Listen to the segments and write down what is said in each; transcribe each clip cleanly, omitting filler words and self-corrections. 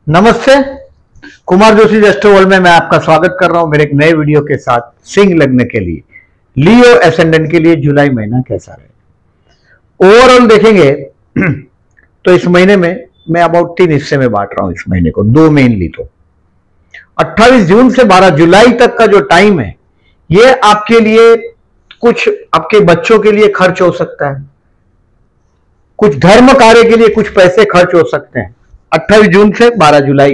नमस्ते, Kumar Joshi astro world में मैं आपका स्वागत कर रहा हूं मेरे एक नए वीडियो के साथ। सिंह लग्न के लिए, लियो एसेंडेंट के लिए जुलाई महीना कैसा रहे ओवरऑल देखेंगे तो इस महीने में मैं अबाउट 3 हिस्से में बांट रहा हूं इस महीने को, 2 मेनली। तो 28 जून से 12 जुलाई तक का जो टाइम है, ये आपके लिए कुछ आपके बच्चों के लिए खर्च हो सकता है, कुछ धर्म कार्य के लिए कुछ पैसे खर्च हो सकते हैं। 28 जून से 12 जुलाई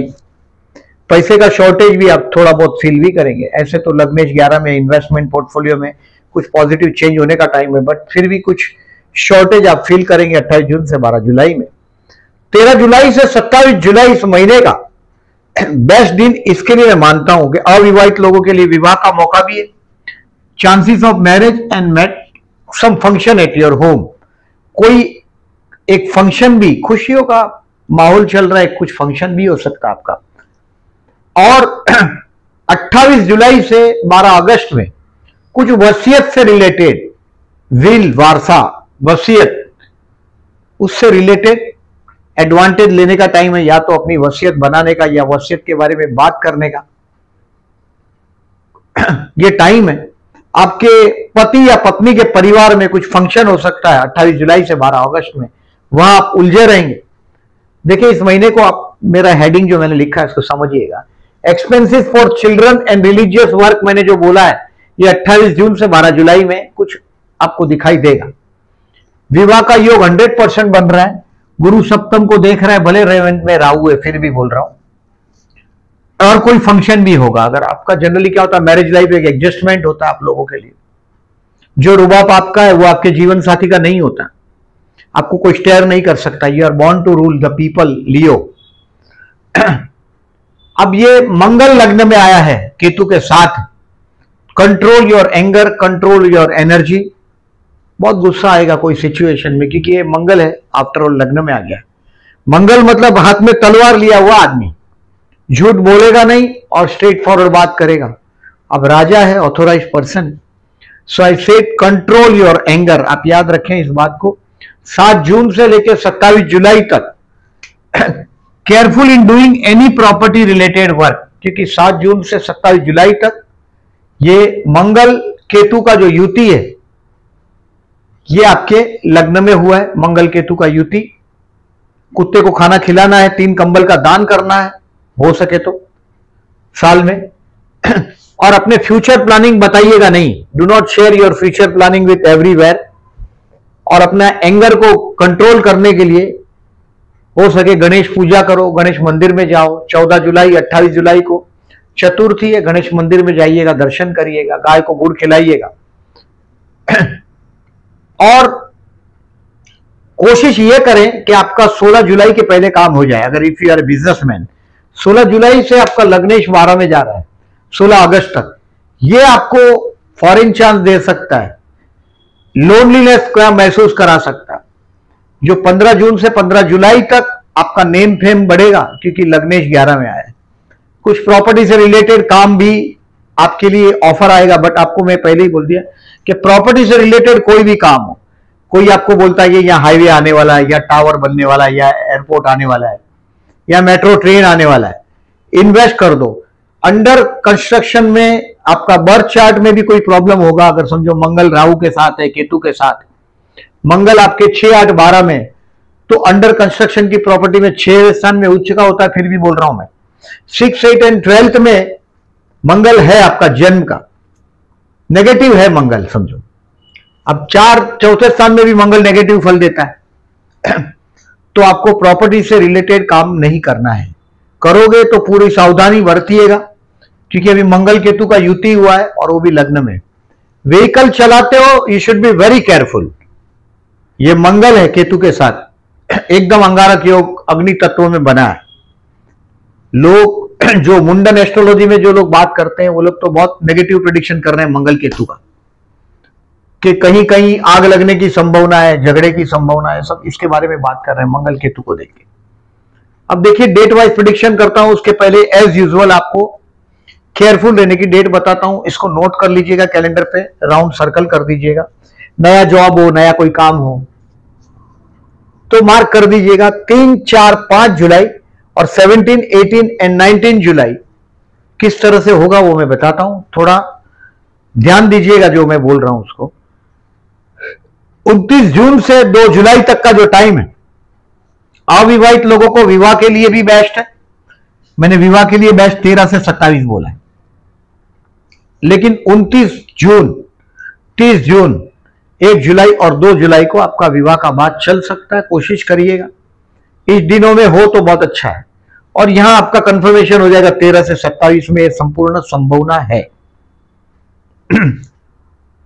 पैसे का शॉर्टेज भी आप थोड़ा बहुत फील भी करेंगे। ऐसे तो लग्नेश 11 में इन्वेस्टमेंट पोर्टफोलियो में कुछ पॉजिटिव चेंज होने का टाइम है, बट फिर भी कुछ शॉर्टेज आप फील करेंगे 28 जून से 12 जुलाई में। 13 जुलाई से 27 जुलाई इस महीने का बेस्ट दिन इसके लिए मैं मानता हूं कि अविवाहित लोगों के लिए विवाह का मौका भी है, chances of marriage and meet some function at your home. कोई एक फंक्शन भी, खुशियों का माहौल चल रहा है, कुछ फंक्शन भी हो सकता है आपका। और 28 जुलाई से 12 अगस्त में कुछ वसीयत से रिलेटेड, विल, वारसा, वसीयत, उससे रिलेटेड एडवांटेज लेने का टाइम है, या तो अपनी वसीयत बनाने का या वसीयत के बारे में बात करने का ये टाइम है। आपके पति या पत्नी के परिवार में कुछ फंक्शन हो सकता है 28 जुलाई से 12 अगस्त में, वहां आप उलझे रहेंगे। देखिए इस महीने को आप, मेरा हेडिंग जो मैंने लिखा है इसको समझिएगा। Expenses for children and religious work, मैंने जो बोला है ये 28 जून से 12 जुलाई में कुछ आपको दिखाई देगा। विवाह का योग 100% बन रहा है, गुरु सप्तम को देख रहा है, भले रेवंत में राहु है, फिर भी बोल रहा हूं। और कोई फंक्शन भी होगा। अगर आपका जनरली क्या होता है, मैरिज लाइफ एक एडजस्टमेंट होता है आप लोगों के लिए। जो रुबाब आपका है वो आपके जीवन साथी का नहीं होता, आपको कोई स्टेयर नहीं कर सकता। You are born to rule the people, Leo. अब ये मंगल लग्न में आया है केतु के साथ। Control your anger, control your energy. बहुत गुस्सा आएगा कोई सिचुएशन में, क्योंकि ये मंगल है, आफ्टर ऑल लग्न में आ गया। मंगल मतलब हाथ में तलवार लिया हुआ आदमी, झूठ बोलेगा नहीं और स्ट्रेट फॉरवर्ड बात करेगा। अब राजा है, authorize person. So I said control your anger. आप याद रखें इस बात को। 7 जून से लेकर 27 जुलाई तक careful in doing any property related work, क्योंकि 7 जून से 27 जुलाई तक ये मंगल केतु का जो युति है ये आपके लग्न में हुआ है। मंगल केतु का युति, कुत्ते को खाना खिलाना है, 3 कंबल का दान करना है हो सके तो साल में। और अपने फ्यूचर प्लानिंग बताइएगा नहीं, do not share your future planning with everywhere. और अपना एंगर को कंट्रोल करने के लिए हो सके गणेश पूजा करो, गणेश मंदिर में जाओ। 14 जुलाई 28 जुलाई को चतुर्थी है, गणेश मंदिर में जाइएगा, दर्शन करिएगा, गाय को गुड़ खिलाइएगा। और कोशिश ये करें कि आपका 16 जुलाई के पहले काम हो जाए। अगर इफ यू आर बिजनेसमैन, 16 जुलाई से आपका लग्नेश 12 में जा रहा है, 16 अगस्त तक ये आपको फॉरेन चांस दे सकता है, लोनलीनेस का महसूस करा सकता है। जो 15 जून से 15 जुलाई तक आपका नेम फेम बढ़ेगा, क्योंकि लग्नेश 11 में आया है। कुछ प्रॉपर्टी से रिलेटेड काम भी आपके लिए ऑफर आएगा, बट आपको मैं पहले ही बोल दिया कि प्रॉपर्टी से रिलेटेड कोई भी काम हो, कोई आपको बोलता है कि यहाँ हाईवे आने वाला है, या टावर बनने वाला है, या एयरपोर्ट आने वाला है, या मेट्रो ट्रेन आने वाला है, इन्वेस्ट कर दो। अंडर कंस्ट्रक्शन में आपका बर्थ चार्ट में भी कोई प्रॉब्लम होगा, अगर समझो मंगल राहु के साथ है, केतु के साथ, मंगल आपके 6, 8, 12 में, तो अंडर कंस्ट्रक्शन की प्रॉपर्टी में 6 स्थान में उच्च का होता है। फिर भी बोल रहा हूं मैं 6, 8 एंड 12th में मंगल है आपका जन्म का, नेगेटिव है मंगल समझो। अब 4, 4थे स्थान में भी मंगल नेगेटिव फल देता है। तो आपको प्रॉपर्टी से रिलेटेड काम नहीं करना है। करोगे तो पूरी सावधानी बरतिएगा, क्योंकि अभी मंगल केतु का युति हुआ है और वो भी लग्न में। व्हीकल चलाते हो, you should be very careful. ये मंगल है केतु के साथ, एकदम अंगारक योग अग्नि तत्व में बना है। लोग जो मुंडन एस्ट्रोलॉजी में जो लोग बात करते हैं, वो लोग तो बहुत नेगेटिव प्रेडिक्शन कर रहे हैं मंगल केतु का, कि कहीं कहीं आग लगने की संभावना है, झगड़े की संभावना है, सब इसके बारे में बात कर रहे हैं मंगल केतु को देख के। अब देखिए डेट वाइज प्रेडिक्शन करता हूं, उसके पहले एज यूजुअल आपको केयरफुल रहने की डेट बताता हूं। इसको नोट कर लीजिएगा, कैलेंडर पे राउंड सर्कल कर दीजिएगा। नया जॉब हो, नया कोई काम हो तो मार्क कर दीजिएगा 3, 4, 5 जुलाई और 17, 18 एंड 19 जुलाई किस तरह से होगा वो मैं बताता हूं, थोड़ा ध्यान दीजिएगा जो मैं बोल रहा हूं उसको। 29 जून से 2 जुलाई तक का जो टाइम है, अविवाहित लोगों को विवाह के लिए भी बेस्ट है। मैंने विवाह के लिए बेस्ट 13 से 27 बोला है, लेकिन 29 जून, 30 जून, 1 जुलाई और 2 जुलाई को आपका विवाह का बात चल सकता है। कोशिश करिएगा इस दिनों में हो तो बहुत अच्छा है। और यहां आपका कंफर्मेशन हो जाएगा 13 से 27 में, संपूर्ण संभावना है।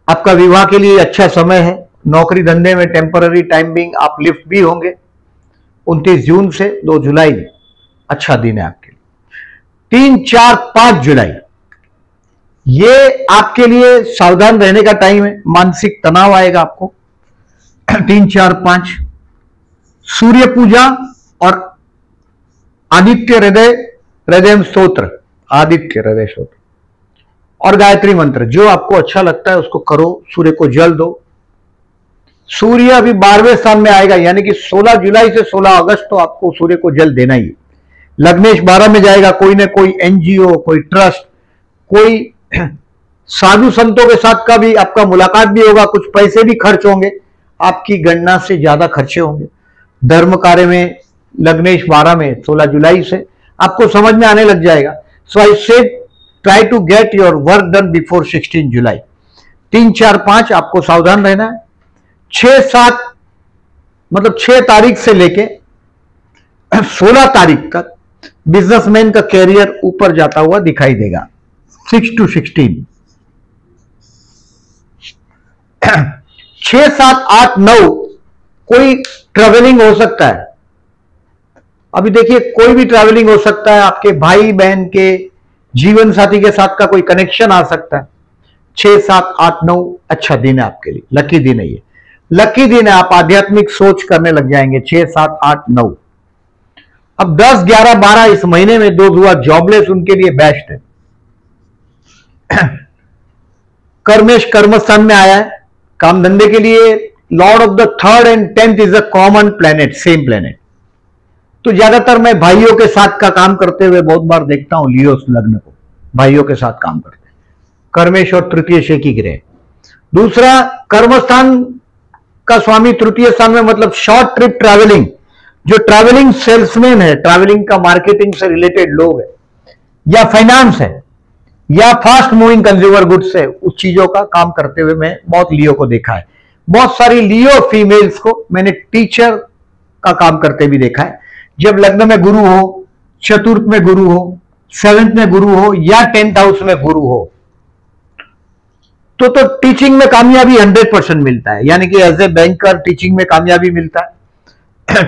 आपका विवाह के लिए अच्छा समय है। नौकरी धंधे में टेम्पररी टाइम बिंग आप लिफ्ट भी होंगे। 29 जून से 2 जुलाई अच्छा दिन है आपके लिए। 3, 4, 5 जुलाई ये आपके लिए सावधान रहने का टाइम है। मानसिक तनाव आएगा आपको। 3, 4, 5 सूर्य पूजा और आदित्य हृदय स्तोत्र, आदित्य हृदय स्तोत्र और गायत्री मंत्र, जो आपको अच्छा लगता है उसको करो। सूर्य को जल दो। सूर्य अभी 12वें स्थान में आएगा, यानी कि 16 जुलाई से 16 अगस्त तो आपको सूर्य को जल देना ही है। लग्नेश 12 में जाएगा। कोई ना कोई एनजीओ, कोई ट्रस्ट, कोई साधु संतों के साथ का भी आपका मुलाकात भी होगा। कुछ पैसे भी खर्च होंगे, आपकी गणना से ज्यादा खर्चे होंगे। धर्म कार्य में लग्नेश 12 में 16 जुलाई से आपको समझ में आने लग जाएगा। So I said try to get your work done before 16 July. 3, 4, 5 आपको सावधान रहना है। 6, 7 मतलब 6 तारीख से लेके 16 तारीख तक बिजनेसमैन का कैरियर ऊपर जाता हुआ दिखाई देगा। 6 to 16, 6, 7, 8, 9 कोई ट्रैवलिंग हो सकता है। अभी देखिए कोई भी ट्रैवलिंग हो सकता है। आपके भाई बहन के जीवन साथी के साथ का कोई कनेक्शन आ सकता है। 6, 7, 8, 9 अच्छा दिन है आपके लिए। लकी दिन है ये, लकी दिन है। आप आध्यात्मिक सोच करने लग जाएंगे। 6, 7, 8, 9। अब 10, 11, 12 इस महीने में दो हुआ जॉबलेस, उनके लिए बेस्ट है। कर्मेश कर्मस्थान में आया है। काम धंधे के लिए Lord of the 3rd and 10th is a common planet, same planet. तो ज्यादातर मैं भाइयों के साथ का काम करते हुए बहुत बार देखता हूं। लियो लग्न को भाइयों के साथ काम करते हैं। कर्मेश और तृतीय शेखी ग्रह। दूसरा, कर्मस्थान का स्वामी तृतीय स्थान में, मतलब शॉर्ट ट्रिप ट्रैवलिंग। जो ट्रैवलिंग सेल्समैन है, ट्रैवलिंग का मार्केटिंग से रिलेटेड लोग है, या फाइनेंस है, या फास्ट मूविंग कंज्यूमर गुड्स है, उस चीजों का काम करते हुए मैं बहुत लियो को देखा है। बहुत सारी लियो फीमेल्स को मैंने टीचर का काम करते भी देखा है। जब लग्न में गुरु हो, चतुर्थ में गुरु हो, 7th में गुरु हो, या 10th हाउस में गुरु हो, तो टीचिंग में कामयाबी 100% मिलता है। यानी कि एज ए बैंकर टीचिंग में कामयाबी मिलता है।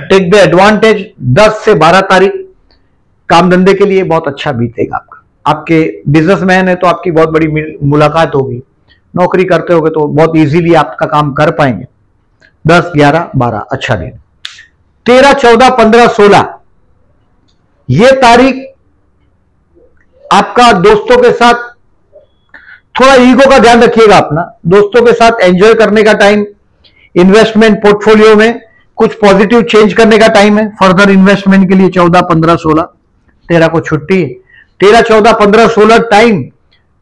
Take the advantage. 10 से 12 तारीख काम धंधे के लिए बहुत अच्छा बीतेगा आपका। आपके बिजनेसमैन है तो आपकी बहुत बड़ी मुलाकात होगी। नौकरी करते होगे तो बहुत इजीली आपका काम कर पाएंगे। 10, 11, 12 अच्छा दिन। 13, 14, 15, 16 ये तारीख आपका दोस्तों के साथ, थोड़ा ईगो का ध्यान रखिएगा अपना, दोस्तों के साथ एंजॉय करने का टाइम। इन्वेस्टमेंट पोर्टफोलियो में कुछ पॉजिटिव चेंज करने का टाइम है। फर्दर इन्वेस्टमेंट के लिए 14, 15, 16। 13 को छुट्टी है। 13, 14, 15, 16 time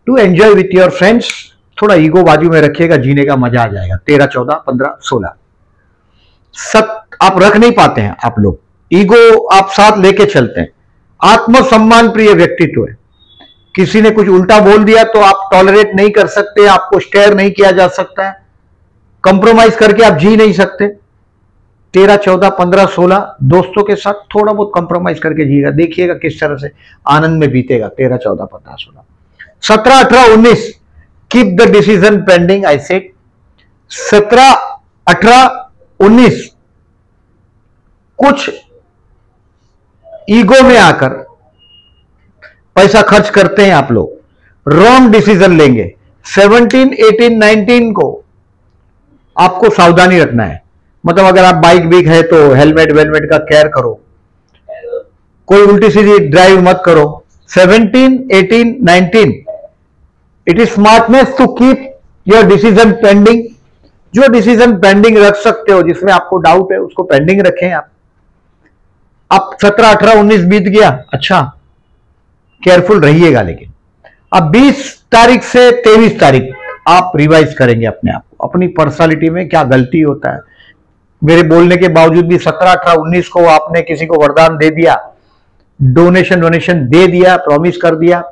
to enjoy with your friends. थोड़ा ईगो बाजू में रखिएगा, जीने का मजा आ जाएगा। 13, 14, 15, 16 आप रख नहीं पाते हैं। आप लोग ईगो आप साथ लेके चलते हैं। आत्मसम्मान प्रिय व्यक्तित्व है। किसी ने कुछ उल्टा बोल दिया तो आप टॉलरेट नहीं कर सकते, आपको स्टेयर नहीं किया जा सकता है। कंप्रोमाइज करके आप जी नहीं सकते। 13, 14, 15, 16 दोस्तों के साथ थोड़ा बहुत कंप्रोमाइज करके जिएगा। देखिएगा किस तरह से आनंद में बीतेगा। 13, 14, 15, 16। 17, 18, 19 keep the decision pending. I said 17, 18, 19 कुछ ईगो में आकर पैसा खर्च करते हैं आप लोग, रॉन्ग डिसीजन लेंगे। 17, 18, 19 को आपको सावधानी रखना है। मतलब अगर आप बाइक बिक है तो हेलमेट वेलमेट का केयर करो। कोई उल्टी सीधी ड्राइव मत करो। 17, 18, 19 it is smartness to keep your decision pending. जो डिसीजन पेंडिंग रख सकते हो, जिसमें आपको डाउट है, उसको पेंडिंग रखें आप। अब 17, 18, 19 बीत गया, अच्छा केयरफुल रहिएगा। लेकिन अब 20 तारीख से 23 तारीख आप रिवाइज करेंगे अपने आप को, अपनी पर्सनालिटी में क्या गलती होता है। मेरे बोलने के बावजूद भी 17, 18, 19 को आपने किसी को वरदान दे दिया, डोनेशन दे दिया, प्रॉमिस कर दिया।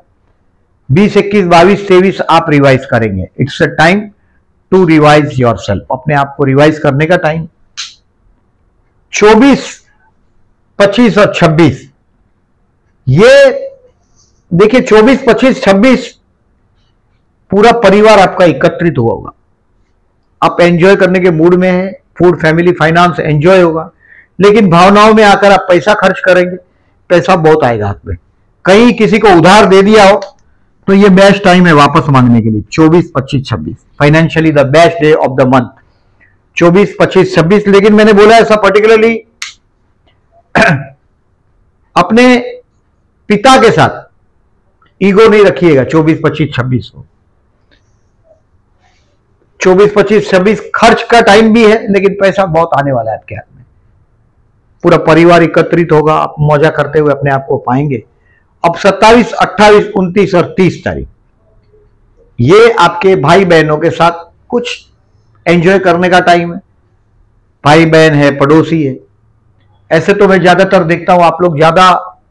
20, 21, 22, 23 आप रिवाइज करेंगे। It's a time to revise yourself, अपने आप को रिवाइज करने का टाइम। 24, 25 और 26 ये देखिए, 24, 25, 26 पूरा परिवार आपका एकत्रित हुआ होगा। आप एंजॉय करने के मूड में हैं, फूड, फैमिली, फाइनेंस एंजॉय होगा। लेकिन भावनाओं में आकर आप पैसा खर्च करेंगे, पैसा बहुत आएगा हाथ में। कहीं किसी को उधार दे दिया हो तो ये बेस्ट टाइम है वापस मांगने के लिए। 24, 25, 26 financially the best day of the month. 24, 25, 26। लेकिन मैंने बोला ऐसा पर्टिकुलरली अपने पिता के साथ ईगो नहीं रखिएगा। 24, 25, 26 को 24, 25, 26 खर्च का टाइम भी है, लेकिन पैसा बहुत आने वाला है आपके हाथ में। पूरा परिवार एकत्रित होगा, आप मौजा करते हुए अपने आप को पाएंगे। अब 27, 28, 29 और 30 तारीख ये आपके भाई बहनों के साथ कुछ एंजॉय करने का टाइम है। भाई बहन है, पड़ोसी है। ऐसे तो मैं ज्यादातर देखता हूं आप लोग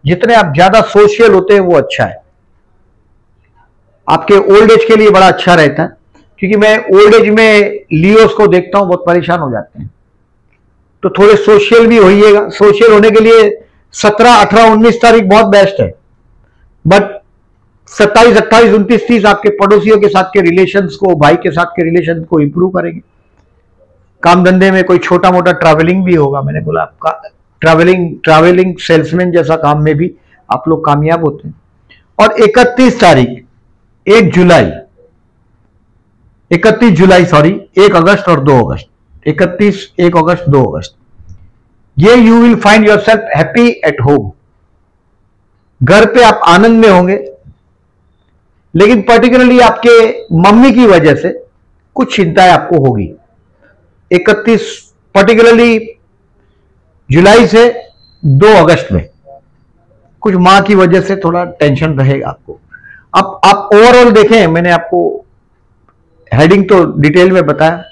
जितने आप ज्यादा सोशल होते हैं वो अच्छा है। आपके ओल्ड एज के लिए बड़ा अच्छा रहता है, क्योंकि मैं ओल्ड एज में लियोस को देखता हूं, बहुत परेशान हो जाते हैं। तो थोड़े सोशल भी होइएगा। सोशल होने के लिए 17, 18, 19 तारीख बहुत बेस्ट है। बट 27, 28, 29, 30 आपके पड़ोसियों के साथ के रिलेशंस को, भाई के साथ के रिलेशन को इंप्रूव करेंगे। काम धंधे में कोई छोटा मोटा ट्रैवलिंग भी होगा। मैंने बोला आपका ट्रैवलिंग सेल्समैन जैसा काम में भी आप लोग कामयाब होते हैं। और 31 तारीख, 1 जुलाई, 31 जुलाई सॉरी, 1 अगस्त और 2 अगस्त, 31, 1 अगस्त, 2 अगस्त, ये you will find your self happy at home. घर पे आप आनंद में होंगे, लेकिन पर्टिकुलरली आपके मम्मी की वजह से कुछ चिंताएं आपको होगी। 31 पर्टिकुलरली जुलाई से 2 अगस्त में कुछ मां की वजह से थोड़ा टेंशन रहेगा आपको। अब आप ओवरऑल देखें, मैंने आपको हेडिंग तो डिटेल में बताया।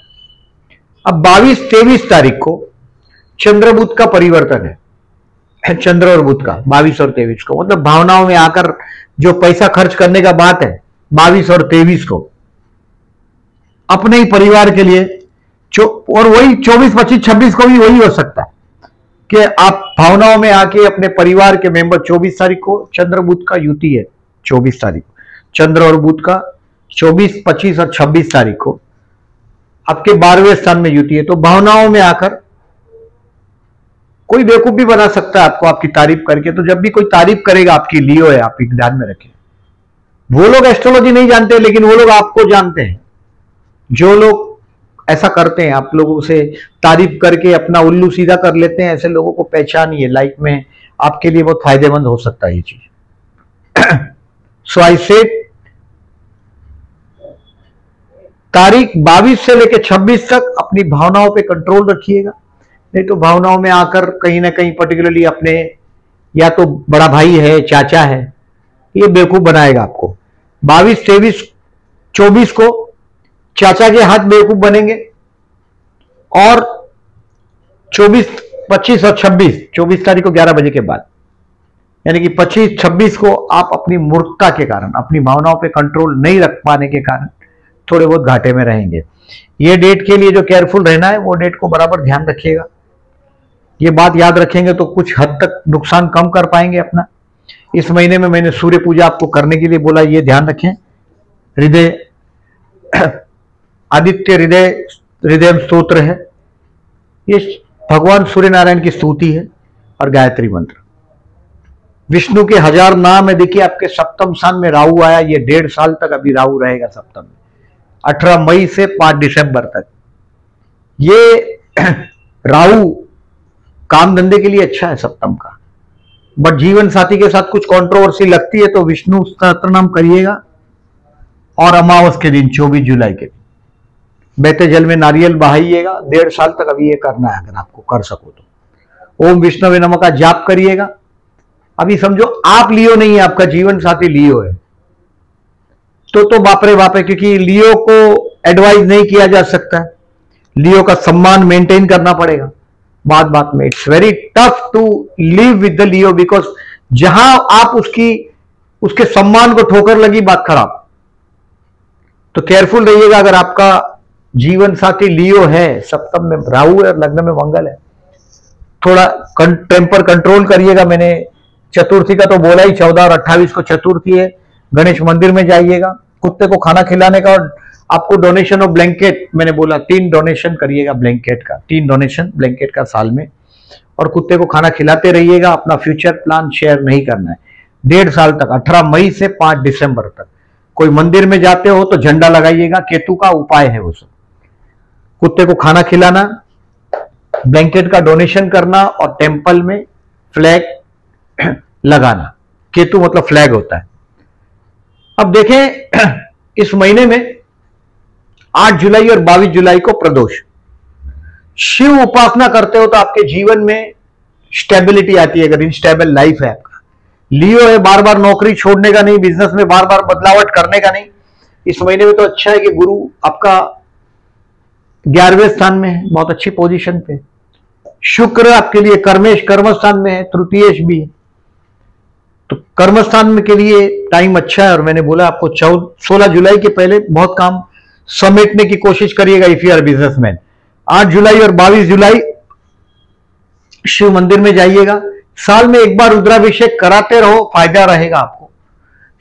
अब 22, 23 तारीख को चंद्र बुध का परिवर्तन है। चंद्र और बुध का 22 और 23 को, मतलब भावनाओं में आकर जो पैसा खर्च करने का बात है 22 और 23 को अपने ही परिवार के लिए। और वही 24, 25, 26 को भी वही हो सकता है कि आप भावनाओं में आके अपने परिवार के मेंबर। 24 तारीख को चंद्र बुध का युति है। 24 तारीख चंद्र और बुध का, 24, 25 और 26 तारीख को आपके 12वें स्थान में युति है। तो भावनाओं में आकर कोई बेवकूफ भी बना सकता है आपको आपकी तारीफ करके। तो जब भी कोई तारीफ करेगा आपकी, लियो है, आप एक ध्यान में रखें। वो लोग एस्ट्रोलॉजी नहीं जानते, लेकिन वो लोग आपको जानते हैं। जो लोग ऐसा करते हैं, आप लोगों से तारीफ करके अपना उल्लू सीधा कर लेते हैं, ऐसे लोगों को पहचानिए। लाइफ में आपके लिए बहुत फायदेमंद हो सकता है ये चीज। सो आई सेड तारीख 22 से लेकर 26 तक अपनी भावनाओं पे कंट्रोल रखिएगा। नहीं तो भावनाओं में आकर कहीं ना कहीं पर्टिकुलरली अपने, या तो बड़ा भाई है, चाचा है, ये बेवकूफ बनाएगा आपको। 22, 23, 24 को चाचा के हाथ बेवकूफ बनेंगे। और 24, 25 और 24 तारीख को 11 बजे के बाद, यानी कि 25, 26 को आप अपनी मूर्खता के कारण, अपनी भावनाओं पे कंट्रोल नहीं रख पाने के कारण थोड़े बहुत घाटे में रहेंगे। ये डेट के लिए जो केयरफुल रहना है, वो डेट को बराबर ध्यान रखिएगा। ये बात याद रखेंगे तो कुछ हद तक नुकसान कम कर पाएंगे अपना। इस महीने में मैंने सूर्य पूजा आपको करने के लिए बोला, ये ध्यान रखें। हृदय आदित्य हृदय स्तोत्र है, ये भगवान सूर्य नारायण की स्तुति है, और गायत्री मंत्र। विष्णु के 1000 नाम है। देखिए आपके सप्तम स्थान में राहु आया, ये 1.5 साल तक अभी राहु रहेगा सप्तम में, 18 मई से 5 दिसंबर तक। ये राहु काम धंधे के लिए अच्छा है सप्तम का, बट जीवन साथी के साथ कुछ कंट्रोवर्सी लगती है, तो विष्णु सहस्त्र नाम करिएगा। और अमावस के दिन 24 जुलाई के दिन बहते जल में नारियल बहाइएगा। 1.5 साल तक अभी ये करना है, अगर आपको कर सको तो। ओम विष्णवे नमः का जाप करिएगा। अभी समझो आप लियो नहीं है, आपका जीवन साथी लियो है, तो बाप रे बाप है, क्योंकि लियो को एडवाइस नहीं किया जा सकता है, लियो का सम्मान मेंटेन करना पड़ेगा। बात बात में it's very tough to live with the Leo, because जहां आप उसके सम्मान को ठोकर लगी, बात खराब। तो केयरफुल रहिएगा। अगर आपका जीवन साथी लियो है, सप्तम में राहु है और लग्न में मंगल है, थोड़ा टेम्पर कंट्रोल करिएगा। मैंने चतुर्थी का तो बोला ही, 14 और 28 को चतुर्थी है। गणेश मंदिर में जाइएगा, कुत्ते को खाना खिलाने का, और आपको डोनेशन ऑफ ब्लैंकेट, मैंने बोला 3 डोनेशन करिएगा ब्लैंकेट का, 3 डोनेशन ब्लैंकेट का साल में, और कुत्ते को खाना खिलाते रहिएगा। अपना फ्यूचर प्लान शेयर नहीं करना है 1.5 साल तक, 18 मई से 5 दिसंबर तक। कोई मंदिर में जाते हो तो झंडा लगाइएगा, केतु का उपाय है वो सब। कुत्ते को खाना खिलाना, ब्लैंकेट का डोनेशन करना, और टेंपल में फ्लैग लगाना। केतु मतलब फ्लैग होता है। अब देखें इस महीने में 8 जुलाई और 22 जुलाई को प्रदोष। शिव उपासना करते हो तो आपके जीवन में स्टेबिलिटी आती है। अगर इनस्टेबल लाइफ है आपका, लियो है, बार बार नौकरी छोड़ने का नहीं, बिजनेस में बार बार बदलावट करने का नहीं। इस महीने में तो अच्छा है कि गुरु आपका 11वें स्थान में है, बहुत अच्छी पोजीशन पे। शुक्र आपके लिए कर्म स्थान में है, तृतीयेश भी है, तो कर्म स्थान में के लिए टाइम अच्छा है। और मैंने बोला आपको 16 जुलाई के पहले बहुत काम समेटने की कोशिश करिएगा इफ यू आर बिजनेसमैन। 8 जुलाई और 22 जुलाई शिव मंदिर में जाइएगा। साल में एक बार रुद्राभिषेक कराते रहो, फायदा रहेगा आपको।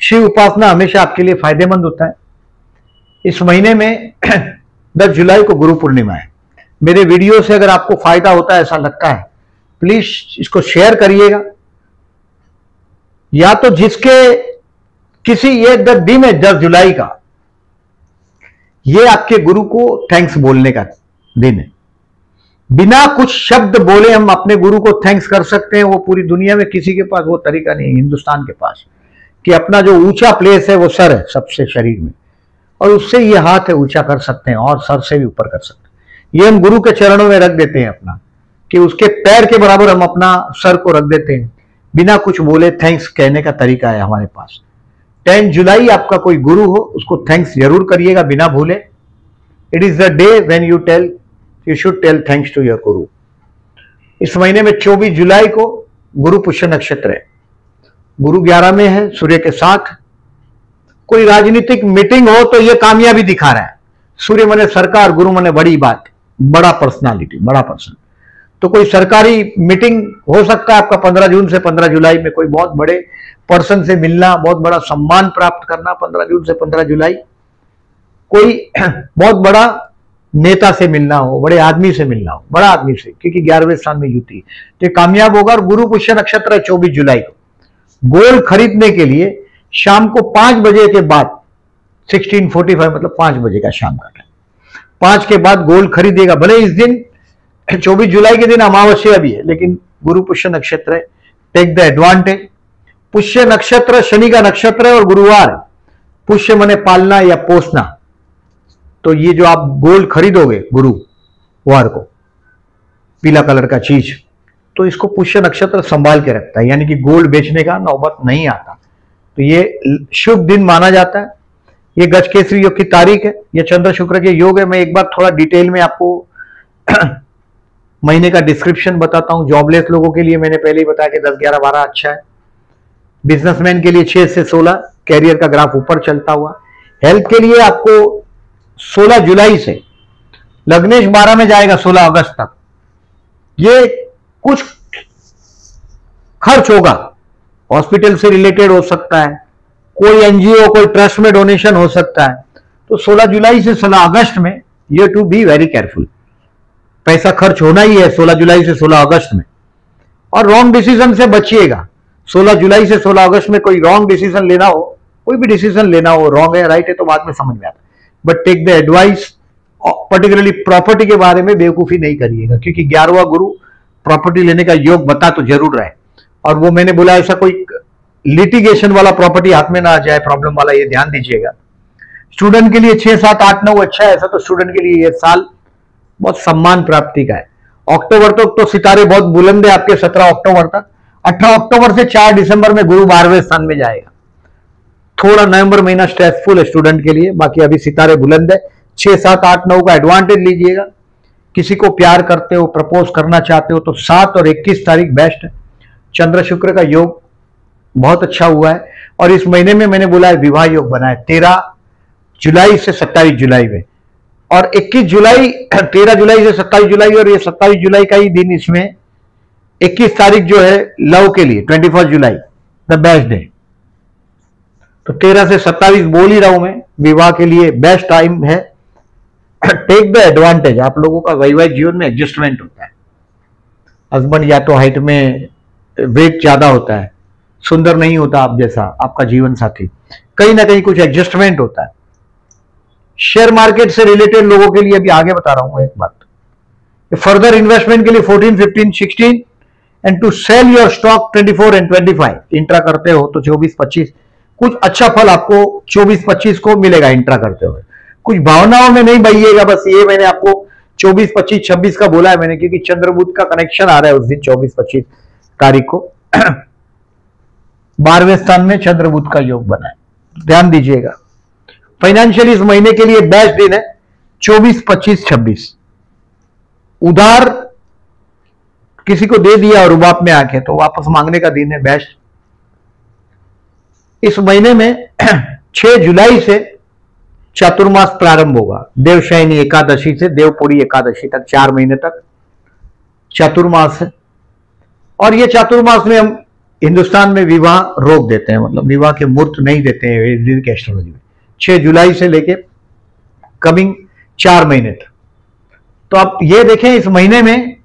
शिव उपासना हमेशा आपके लिए फायदेमंद होता है। इस महीने में 10 जुलाई को गुरु पूर्णिमा है। मेरे वीडियो से अगर आपको फायदा होता है, ऐसा लगता है, प्लीज इसको शेयर करिएगा। या तो जिसके किसी ये दिन है 10 जुलाई का, ये आपके गुरु को थैंक्स बोलने का दिन है। बिना कुछ शब्द बोले हम अपने गुरु को थैंक्स कर सकते हैं। वो पूरी दुनिया में किसी के पास वो तरीका नहीं है, हिंदुस्तान के पास, कि अपना जो ऊंचा प्लेस है वो सर है सबसे शरीर में, और उससे ये हाथ है ऊंचा कर सकते हैं, और सर से भी ऊपर कर सकते हैं। ये हम गुरु के चरणों में रख देते हैं अपना, कि उसके पैर के बराबर हम अपना सर को रख देते हैं। बिना कुछ बोले थैंक्स कहने का तरीका है हमारे पास। 10 जुलाई आपका कोई गुरु हो, उसको थैंक्स जरूर करिएगा बिना भूले। It is the day when you should tell thanks to your guru. इस महीने में 24 जुलाई को गुरु पुष्य नक्षत्र है। गुरु 11 में है सूर्य के साथ। कोई राजनीतिक मीटिंग हो तो यह कामयाबी दिखा रहा है। सूर्य मने सरकार, गुरु मने बड़ी बात, बड़ा पर्सनालिटी, बड़ा पर्सन। तो कोई सरकारी मीटिंग हो सकता है आपका 15 जून से 15 जुलाई में, कोई बहुत बड़े पर्सन से मिलना, बहुत बड़ा सम्मान प्राप्त करना 15 जून से 15 जुलाई। कोई बहुत बड़ा नेता से मिलना हो, बड़े आदमी से मिलना हो, बड़ा आदमी से, क्योंकि 11वें स्थान में युति, तो कामयाब होगा। और गुरु पुष्य नक्षत्र है 24 जुलाई को। गोल्ड खरीदने के लिए शाम को 5 बजे के बाद, 16:45 मतलब 5 बजे का शाम का टाइम, 5 के बाद गोल्ड खरीदेगा। भले इस दिन 24 जुलाई के दिन अमावस्या भी है, लेकिन गुरु पुष्य नक्षत्र है, टेक द एडवांटेज। पुष्य नक्षत्र शनि का नक्षत्र है और गुरुवार, पुष्य मने पालना या पोसना। तो ये जो आप गोल्ड खरीदोगे गुरुवार को, पीला कलर का चीज, तो इसको पुष्य नक्षत्र संभाल के रखता है, यानी कि गोल्ड बेचने का नौबत नहीं आता। तो ये शुभ दिन माना जाता है। ये गजकेसरी योग की तारीख है, ये चंद्र शुक्र के योग है। मैं एक बार थोड़ा डिटेल में आपको महीने का डिस्क्रिप्शन बताता हूं। जॉबलेस लोगों के लिए मैंने पहले ही बताया कि 10, 11, 12 अच्छा है। बिजनेसमैन के लिए 6 से 16, कैरियर का ग्राफ ऊपर चलता हुआ। हेल्थ के लिए आपको 16 जुलाई से लग्नेश 12 में जाएगा 16 अगस्त तक। ये कुछ खर्च होगा, हॉस्पिटल से रिलेटेड हो सकता है, कोई एनजीओ, कोई ट्रस्ट में डोनेशन हो सकता है। तो 16 जुलाई से 16 अगस्त में you to be very careful. पैसा खर्च होना ही है 16 जुलाई से 16 अगस्त में, और रॉन्ग डिसीजन से बचिएगा। 16 जुलाई से 16 अगस्त में कोई रॉन्ग डिसीजन लेना हो, कोई भी डिसीजन लेना हो, रॉन्ग है राइट है तो बाद में समझ में आता है, but take the advice. Particularly property के बारे में बेवकूफी नहीं करिएगा, क्योंकि 11वां गुरु प्रॉपर्टी लेने का योग बता तो जरूर रहे। और वो मैंने बोला ऐसा कोई लिटिगेशन वाला प्रॉपर्टी हाथ में ना आ जाए, प्रॉब्लम वाला, ये ध्यान दीजिएगा। स्टूडेंट के लिए 6, 7, 8, 9 अच्छा है। ऐसा तो स्टूडेंट के लिए ये साल बहुत सम्मान प्राप्ति का है। अक्टूबर तक तो सितारे बहुत बुलंद है आपके, 17 अक्टूबर तक। 18 अक्टूबर से 4 दिसंबर में गुरु 12वें स्थान में जाएगा। थोड़ा नवंबर महीना स्ट्रेसफुल है स्टूडेंट के लिए, बाकी अभी सितारे बुलंद है। 6, 7, 8, 9 का एडवांटेज लीजिएगा। किसी को प्यार करते हो, प्रपोज करना चाहते हो तो 7 और 21 तारीख बेस्ट है। चंद्र शुक्र का योग बहुत अच्छा हुआ है और इस महीने में मैंने बोला है विवाह योग बना है 13 जुलाई से 27 जुलाई में, और 21 जुलाई 13 जुलाई से 27 जुलाई, और ये 27 जुलाई का ही दिन, इसमें 21 तारीख जो है लव के लिए 21 जुलाई द बेस्ट डे। तो 13 से 27 बोल ही रहा हूं मैं, विवाह के लिए बेस्ट टाइम है। Take the advantage. आप लोगों का वैवाहिक जीवन में एडजस्टमेंट होता है। हस्बैंड या तो हाइट में वेट ज्यादा होता है, सुंदर नहीं होता आप जैसा आपका जीवन साथी, कहीं ना कहीं कुछ एडजस्टमेंट होता है। शेयर मार्केट से रिलेटेड लोगों के लिए अभी आगे बता रहा हूं एक बात, फर्दर इन्वेस्टमेंट के लिए 14, 15, 16 and to sell your stock 24 and 25। Intra करते हो तो 24, 25 कुछ अच्छा फल आपको 24, 25 को मिलेगा इंट्रा करते हुए। कुछ भावनाओं में नहीं बहिएगा, बस ये मैंने आपको 24, 25, 26 का बोला है मैंने, क्योंकि चंद्रबुध का कनेक्शन आ रहा है उस दिन 24, 25 तारीख को। 12वें स्थान में चंद्रबुध का योग बना है, ध्यान दीजिएगा। फाइनेंशियल इस महीने के लिए बेस्ट दिन है 24, 25, 26। उधार किसी को दे दिया और रुबाब में आके तो वापस मांगने का दिन है बेस्ट। इस महीने में 6 जुलाई से चातुर्मास प्रारंभ होगा, देवशयनी एकादशी से देवपुरी एकादशी तक 4 महीने तक चातुर्मास है। और ये चातुर्मास में हम हिंदुस्तान में विवाह रोक देते हैं, मतलब विवाह के मुहूर्त नहीं देते हैं वैदिक एस्ट्रोलॉजी में। 6 जुलाई से लेके कमिंग 4 महीने तक। तो आप ये देखें इस महीने में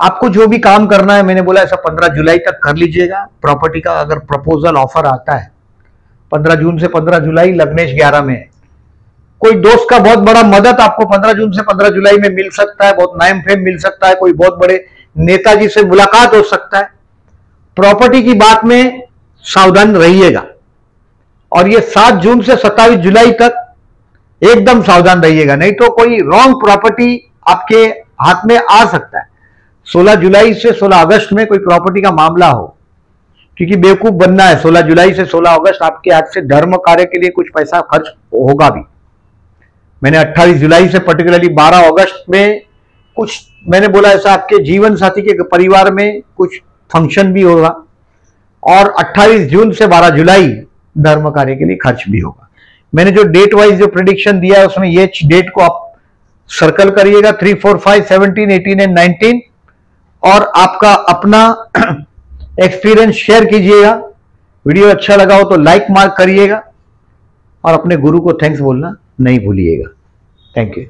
आपको जो भी काम करना है, मैंने बोला ऐसा 15 जुलाई तक कर लीजिएगा। प्रॉपर्टी का अगर प्रपोजल ऑफर आता है 15 जून से 15 जुलाई लग्नेश 11 में, कोई दोस्त का बहुत बड़ा मदद आपको 15 जून से 15 जुलाई में मिल सकता है, बहुत नाम फेम मिल सकता है, कोई बहुत बड़े नेताजी से मुलाकात हो सकता है। प्रॉपर्टी की बात में सावधान रहिएगा। और ये 7 जून से 27 जुलाई तक एकदम सावधान रहिएगा, नहीं तो कोई रॉन्ग प्रॉपर्टी आपके हाथ में आ सकता है। 16 जुलाई से 16 अगस्त में कोई प्रॉपर्टी का मामला हो, क्योंकि बेवकूफ बनना है। 16 जुलाई से 16 अगस्त आपके हाथ से धर्म कार्य के लिए कुछ पैसा खर्च होगा भी। मैंने 28 जुलाई से पर्टिकुलरली 12 अगस्त में कुछ मैंने बोला ऐसा आपके जीवन साथी के परिवार में कुछ फंक्शन भी होगा, और 28 जून से 12 जुलाई धर्म कार्य के लिए खर्च भी होगा। मैंने जो डेट वाइज जो प्रेडिक्शन दिया है उसमें ये डेट को आप सर्कल करिएगा 3, 4, 5, 17, 18 एंड 19, और आपका अपना एक्सपीरियंस शेयर कीजिएगा। वीडियो अच्छा लगा हो तो लाइक मार्क करिएगा और अपने गुरु को थैंक्स बोलना नहीं भूलिएगा। Thank you.